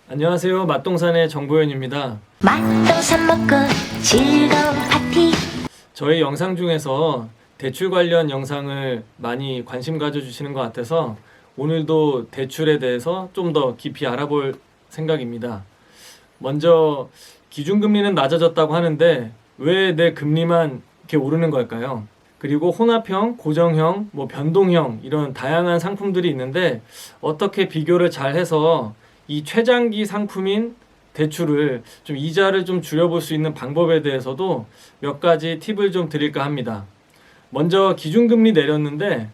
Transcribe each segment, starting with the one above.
안녕하세요. 맛동산의 정보현입니다. 맛동산 먹고 즐거운 파티. 저희 영상 중에서 대출 관련 영상을 많이 관심 가져주시는 것 같아서 오늘도 대출에 대해서 좀 더 깊이 알아볼 생각입니다. 먼저 기준금리는 낮아졌다고 하는데 왜 내 금리만 이렇게 오르는 걸까요? 그리고 혼합형, 고정형, 변동형 이런 다양한 상품들이 있는데 어떻게 비교를 잘 해서 이 최장기 상품인 대출을 좀 이자를 좀 줄여볼 수 있는 방법에 대해서도 몇 가지 팁을 좀 드릴까 합니다. 먼저 기준금리 내렸는데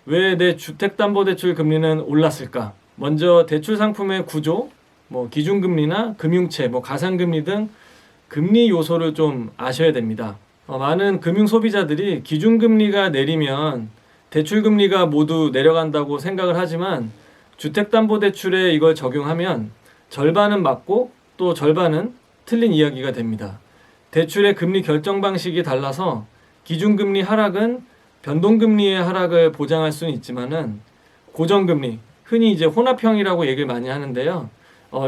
왜 내 주택담보대출 금리는 올랐을까? 먼저 대출 상품의 구조, 기준금리나 금융채, 가산금리 등 금리 요소를 좀 아셔야 됩니다. 많은 금융 소비자들이 기준금리가 내리면 대출금리가 모두 내려간다고 생각을 하지만 주택담보대출에 이걸 적용하면 절반은 맞고 또 절반은 틀린 이야기가 됩니다. 대출의 금리 결정 방식이 달라서 기준금리 하락은 변동금리의 하락을 보장할 수는 있지만은 고정금리, 흔히 이제 혼합형이라고 얘기를 많이 하는데요.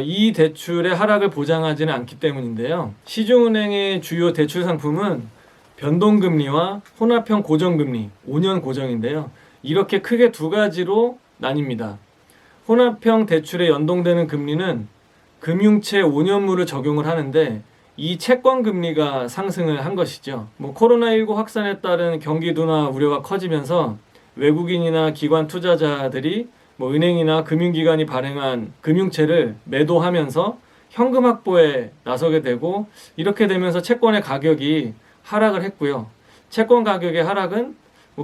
이 대출의 하락을 보장하지는 않기 때문인데요. 시중은행의 주요 대출 상품은 변동금리와 혼합형 고정금리, 5년 고정인데요. 이렇게 크게 두 가지로 나뉩니다. 혼합형 대출에 연동되는 금리는 금융채 5년물을 적용을 하는데 이 채권 금리가 상승을 한 것이죠. 코로나19 확산에 따른 경기 둔화 우려가 커지면서 외국인이나 기관 투자자들이 은행이나 금융기관이 발행한 금융채를 매도하면서 현금 확보에 나서게 되고 이렇게 되면서 채권의 가격이 하락을 했고요. 채권 가격의 하락은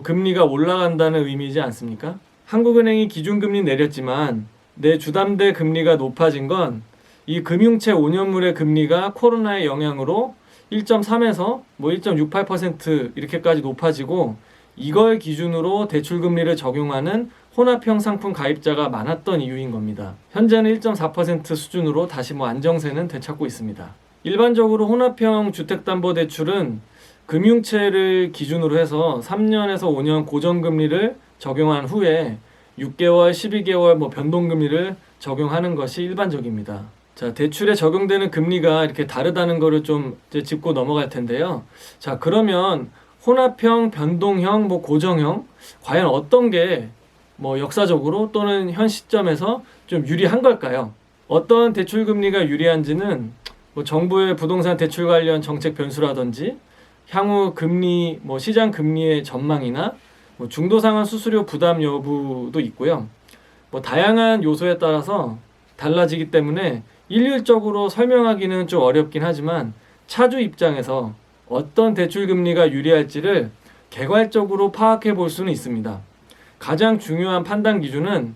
금리가 올라간다는 의미이지 않습니까? 한국은행이 기준금리 내렸지만 내 주담대 금리가 높아진 건 이 금융채 5년물의 금리가 코로나의 영향으로 1.3에서 1.68% 이렇게까지 높아지고 이걸 기준으로 대출금리를 적용하는 혼합형 상품 가입자가 많았던 이유인 겁니다. 현재는 1.4% 수준으로 다시 안정세는 되찾고 있습니다. 일반적으로 혼합형 주택담보대출은 금융채를 기준으로 해서 3년에서 5년 고정금리를 적용한 후에 6개월, 12개월 변동금리를 적용하는 것이 일반적입니다. 자, 대출에 적용되는 금리가 이렇게 다르다는 것을 좀 짚고 넘어갈 텐데요. 자, 그러면 혼합형, 변동형, 고정형 과연 어떤 게 역사적으로 또는 현 시점에서 좀 유리한 걸까요? 어떤 대출 금리가 유리한지는 정부의 부동산 대출 관련 정책 변수라든지 향후 금리, 시장 금리의 전망이나 중도상환 수수료 부담 여부도 있고요. 다양한 요소에 따라서 달라지기 때문에 일률적으로 설명하기는 좀 어렵긴 하지만 차주 입장에서 어떤 대출 금리가 유리할지를 개괄적으로 파악해 볼 수는 있습니다. 가장 중요한 판단 기준은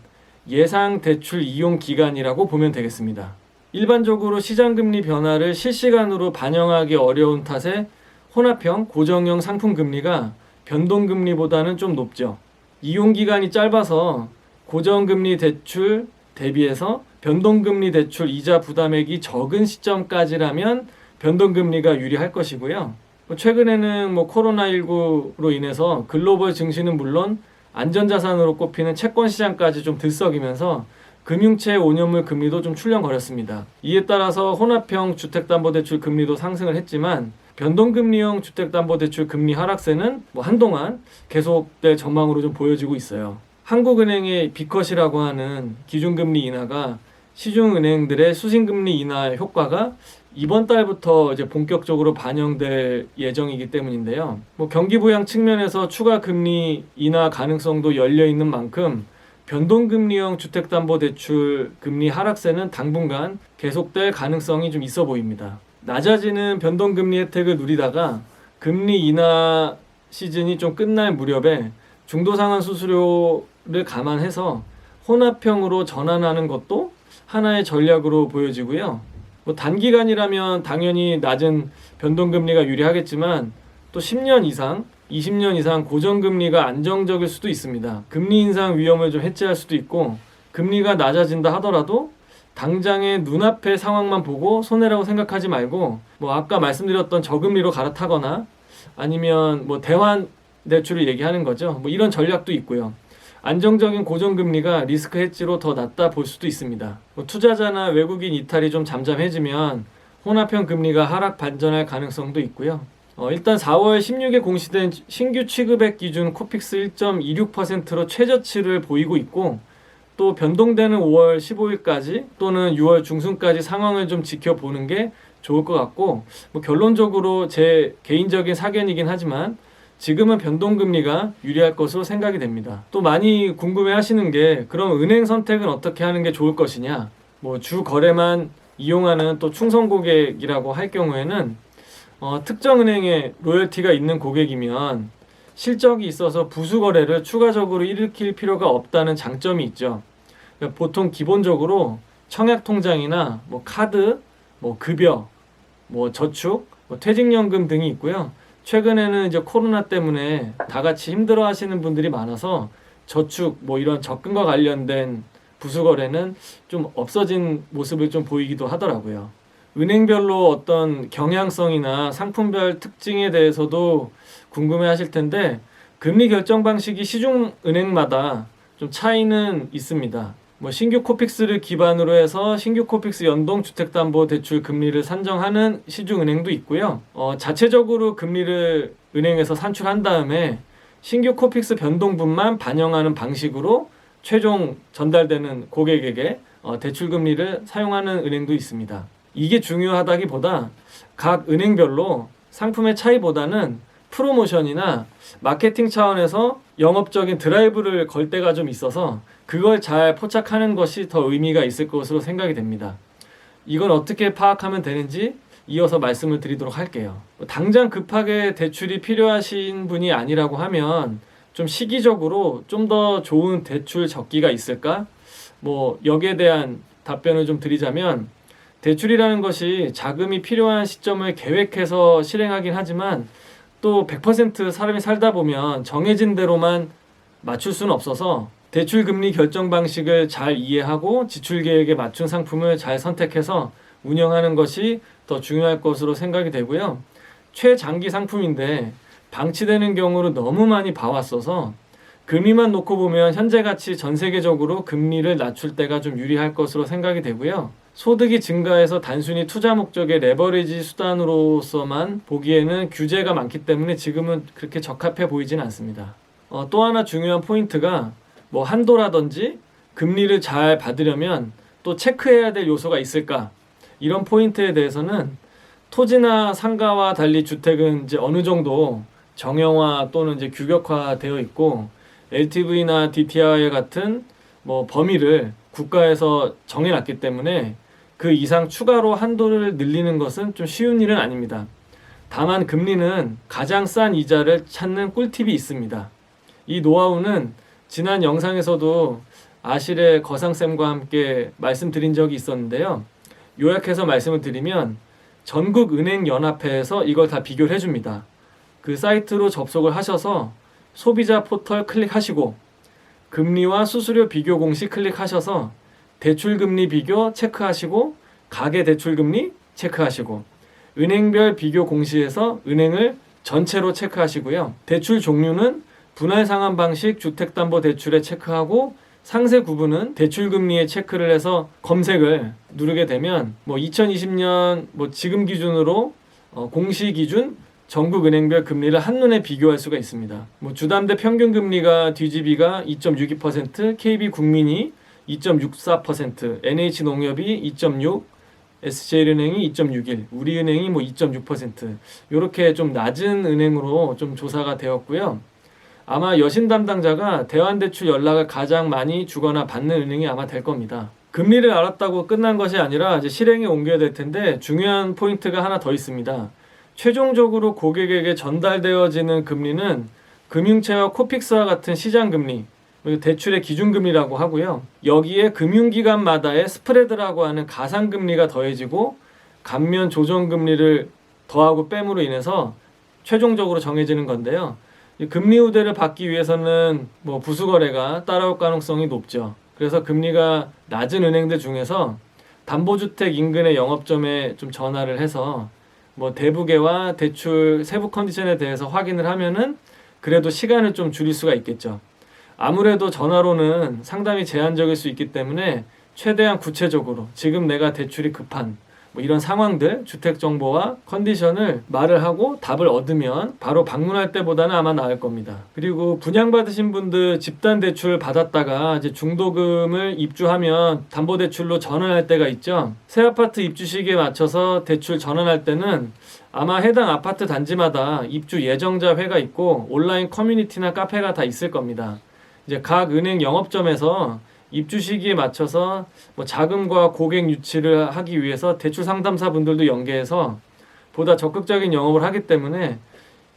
예상 대출 이용 기간이라고 보면 되겠습니다. 일반적으로 시장 금리 변화를 실시간으로 반영하기 어려운 탓에 혼합형, 고정형 상품 금리가 변동금리보다는 좀 높죠. 이용기간이 짧아서 고정금리 대출 대비해서 변동금리 대출 이자 부담액이 적은 시점까지라면 변동금리가 유리할 것이고요. 최근에는 코로나19로 인해서 글로벌 증시는 물론 안전자산으로 꼽히는 채권 시장까지 좀 들썩이면서 금융채 5년물 금리도 좀 출렁거렸습니다. 이에 따라서 혼합형 주택담보대출 금리도 상승을 했지만 변동금리형 주택담보대출 금리 하락세는 한동안 계속될 전망으로 좀 보여지고 있어요. 한국은행의 B컷이라고 하는 기준금리 인하가 시중은행들의 수신금리 인하 효과가 이번 달부터 이제 본격적으로 반영될 예정이기 때문인데요. 경기부양 측면에서 추가 금리 인하 가능성도 열려 있는 만큼 변동금리형 주택담보대출 금리 하락세는 당분간 계속될 가능성이 좀 있어 보입니다. 낮아지는 변동금리 혜택을 누리다가 금리 인하 시즌이 좀 끝날 무렵에 중도상환 수수료를 감안해서 혼합형으로 전환하는 것도 하나의 전략으로 보여지고요. 단기간이라면 당연히 낮은 변동금리가 유리하겠지만 또 10년 이상, 20년 이상 고정금리가 안정적일 수도 있습니다. 금리 인상 위험을 좀 해치할 수도 있고 금리가 낮아진다 하더라도 당장의 눈앞의 상황만 보고 손해라고 생각하지 말고 아까 말씀드렸던 저금리로 갈아타거나 아니면 대환 대출을 얘기하는 거죠. 이런 전략도 있고요. 안정적인 고정금리가 리스크 헤지로 더 낫다 볼 수도 있습니다. 투자자나 외국인 이탈이 좀 잠잠해지면 혼합형 금리가 하락 반전할 가능성도 있고요. 일단 4월 16일 공시된 신규 취급액 기준 코픽스 1.26%로 최저치를 보이고 있고, 또 변동되는 5월 15일까지 또는 6월 중순까지 상황을 좀 지켜보는 게 좋을 것 같고, 결론적으로 제 개인적인 사견이긴 하지만 지금은 변동금리가 유리할 것으로 생각이 됩니다. 또 많이 궁금해 하시는 게, 그럼 은행 선택은 어떻게 하는 게 좋을 것이냐, 주 거래만 이용하는 또 충성 고객이라고 할 경우에는 특정 은행에 로열티가 있는 고객이면 실적이 있어서 부수 거래를 추가적으로 일으킬 필요가 없다는 장점이 있죠. 그러니까 보통 기본적으로 청약 통장이나 카드, 급여, 저축, 퇴직연금 등이 있고요. 최근에는 이제 코로나 때문에 다 같이 힘들어 하시는 분들이 많아서 저축, 이런 접근과 관련된 부수 거래는 좀 없어진 모습을 좀 보이기도 하더라고요. 은행별로 어떤 경향성이나 상품별 특징에 대해서도 궁금해 하실 텐데, 금리 결정 방식이 시중은행마다 좀 차이는 있습니다. 신규 코픽스를 기반으로 해서 신규 코픽스 연동 주택담보대출 금리를 산정하는 시중은행도 있고요. 자체적으로 금리를 은행에서 산출한 다음에 신규 코픽스 변동분만 반영하는 방식으로 최종 전달되는 고객에게 대출 금리를 사용하는 은행도 있습니다. 이게 중요하다기보다 각 은행별로 상품의 차이보다는 프로모션이나 마케팅 차원에서 영업적인 드라이브를 걸 때가 좀 있어서 그걸 잘 포착하는 것이 더 의미가 있을 것으로 생각이 됩니다. 이건 어떻게 파악하면 되는지 이어서 말씀을 드리도록 할게요. 당장 급하게 대출이 필요하신 분이 아니라고 하면 좀 시기적으로 좀 더 좋은 대출 적기가 있을까? 여기에 대한 답변을 좀 드리자면, 대출이라는 것이 자금이 필요한 시점을 계획해서 실행하긴 하지만 또 100% 사람이 살다 보면 정해진 대로만 맞출 수는 없어서 대출 금리 결정 방식을 잘 이해하고 지출 계획에 맞춘 상품을 잘 선택해서 운영하는 것이 더 중요할 것으로 생각이 되고요. 최장기 상품인데 방치되는 경우를 너무 많이 봐왔어서 금리만 놓고 보면 현재 가치 전 세계적으로 금리를 낮출 때가 좀 유리할 것으로 생각이 되고요. 소득이 증가해서 단순히 투자 목적의 레버리지 수단으로서만 보기에는 규제가 많기 때문에 지금은 그렇게 적합해 보이진 않습니다. 또 하나 중요한 포인트가 한도라든지 금리를 잘 받으려면 또 체크해야 될 요소가 있을까? 이런 포인트에 대해서는 토지나 상가와 달리 주택은 이제 어느 정도 정형화 또는 이제 규격화 되어 있고, LTV나 DTI 같은 범위를 국가에서 정해놨기 때문에 그 이상 추가로 한도를 늘리는 것은 좀 쉬운 일은 아닙니다. 다만 금리는 가장 싼 이자를 찾는 꿀팁이 있습니다. 이 노하우는 지난 영상에서도 아실의 거상쌤과 함께 말씀드린 적이 있었는데요. 요약해서 말씀을 드리면 전국은행연합회에서 이걸 다 비교를 해줍니다. 그 사이트로 접속을 하셔서 소비자 포털 클릭하시고 금리와 수수료 비교 공시 클릭하셔서 대출금리 비교 체크하시고 가계대출금리 체크하시고 은행별 비교 공시에서 은행을 전체로 체크하시고요. 대출 종류는 분할 상환 방식 주택담보대출에 체크하고 상세 구분은 대출금리에 체크를 해서 검색을 누르게 되면 2020년 지금 기준으로 공시 기준 전국 은행별 금리를 한눈에 비교할 수가 있습니다. 주담대 평균 금리가 DGB가 2.62%, KB국민이 2.64%, NH농협이 2.6%, SJ은행이 2.61%, 우리은행이 2.6%, 이렇게 좀 낮은 은행으로 좀 조사가 되었고요. 아마 여신 담당자가 대환대출 연락을 가장 많이 주거나 받는 은행이 아마 될 겁니다. 금리를 알았다고 끝난 것이 아니라 이제 실행에 옮겨야 될 텐데 중요한 포인트가 하나 더 있습니다. 최종적으로 고객에게 전달되어지는 금리는 금융채와 코픽스와 같은 시장금리, 대출의 기준금리라고 하고요. 여기에 금융기관마다의 스프레드라고 하는 가상금리가 더해지고 감면 조정금리를 더하고 뺨으로 인해서 최종적으로 정해지는 건데요. 금리 우대를 받기 위해서는 부수거래가 따라올 가능성이 높죠. 그래서 금리가 낮은 은행들 중에서 담보주택 인근의 영업점에 좀 전화를 해서 대부계와 대출 세부 컨디션에 대해서 확인을 하면은 그래도 시간을 좀 줄일 수가 있겠죠. 아무래도 전화로는 상담이 제한적일 수 있기 때문에 최대한 구체적으로 지금 내가 대출이 급한 뭐 이런 상황들, 주택 정보와 컨디션을 말을 하고 답을 얻으면 바로 방문할 때보다는 아마 나을 겁니다. 그리고 분양받으신 분들 집단 대출 받았다가 이제 중도금을 입주하면 담보대출로 전환할 때가 있죠. 새 아파트 입주 시기에 맞춰서 대출 전환할 때는 아마 해당 아파트 단지마다 입주 예정자 회가 있고 온라인 커뮤니티나 카페가 다 있을 겁니다. 이제 각 은행 영업점에서 입주 시기에 맞춰서 뭐 자금과 고객 유치를 하기 위해서 대출 상담사 분들도 연계해서 보다 적극적인 영업을 하기 때문에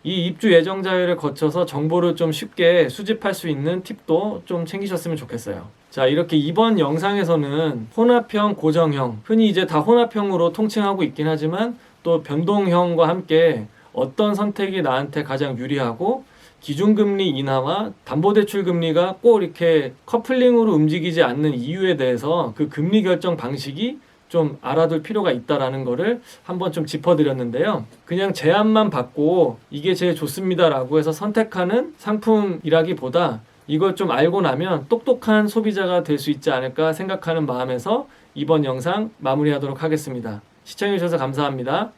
이 입주 예정자회를 거쳐서 정보를 좀 쉽게 수집할 수 있는 팁도 좀 챙기셨으면 좋겠어요. 자, 이렇게 이번 영상에서는 혼합형, 고정형, 흔히 이제 다 혼합형으로 통칭하고 있긴 하지만 또 변동형과 함께 어떤 선택이 나한테 가장 유리하고 기준금리 인하와 담보대출 금리가 꼭 이렇게 커플링으로 움직이지 않는 이유에 대해서 그 금리 결정 방식이 좀 알아둘 필요가 있다라는 거를 한번 좀 짚어드렸는데요. 그냥 제안만 받고 이게 제일 좋습니다라고 해서 선택하는 상품이라기보다 이걸 좀 알고 나면 똑똑한 소비자가 될 수 있지 않을까 생각하는 마음에서 이번 영상 마무리하도록 하겠습니다. 시청해주셔서 감사합니다.